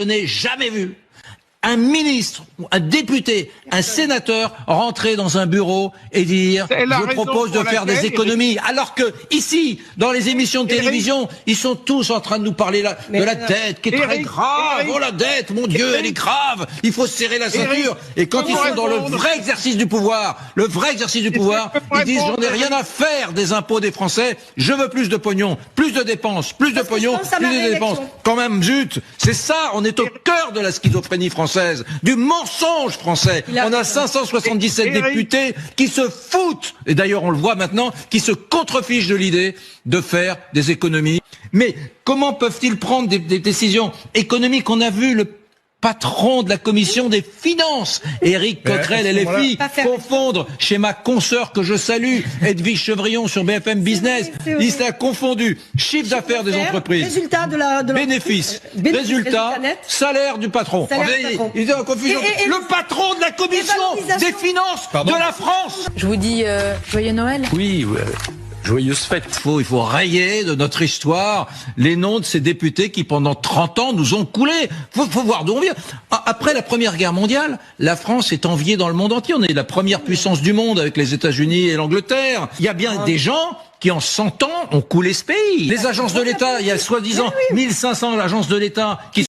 Je n'ai jamais vu un ministre, un député, un sénateur rentrer dans un bureau et dire « je propose de faire des économies ». Alors que ici, dans les émissions de télévision, ils sont tous en train de nous parler de la dette, qui est très grave. Oh la dette, mon Dieu, elle est grave. Il faut se serrer la ceinture. Et quand ils sont dans le vrai exercice du pouvoir, ils disent « j'en ai rien à faire des impôts des Français, je veux plus de pognon, plus de dépenses, plus de pognon, plus de dépenses ». Quand même, zut, c'est ça, on est au cœur de la schizophrénie française, du mensonge français. On a 577 députés qui se foutent, et d'ailleurs on le voit maintenant, qui se contrefichent de l'idée de faire des économies. Mais comment peuvent-ils prendre des décisions économiques? On a vu le patron de la commission des finances, Éric Coquerel, LFI, confondre chez ma consoeur que je salue, Edwige Chevrillon sur BFM Business. Il s'est confondu chiffre d'affaires des entreprises, résultat de bénéfices, résultat, salaire du patron. Il est en confusion. Le patron de la commission des finances de la France. Je vous dis joyeux Noël. Oui. Joyeuses fêtes. Il faut rayer de notre histoire les noms de ces députés qui, pendant 30 ans, nous ont coulé. Faut voir d'où on vient. Après la Première Guerre mondiale, la France est enviée dans le monde entier. On est la première puissance du monde avec les États-Unis et l'Angleterre. Il y a bien des gens qui, en 100 ans, ont coulé ce pays. Les agences de l'État, il y a soi-disant 1500 agences de l'État qui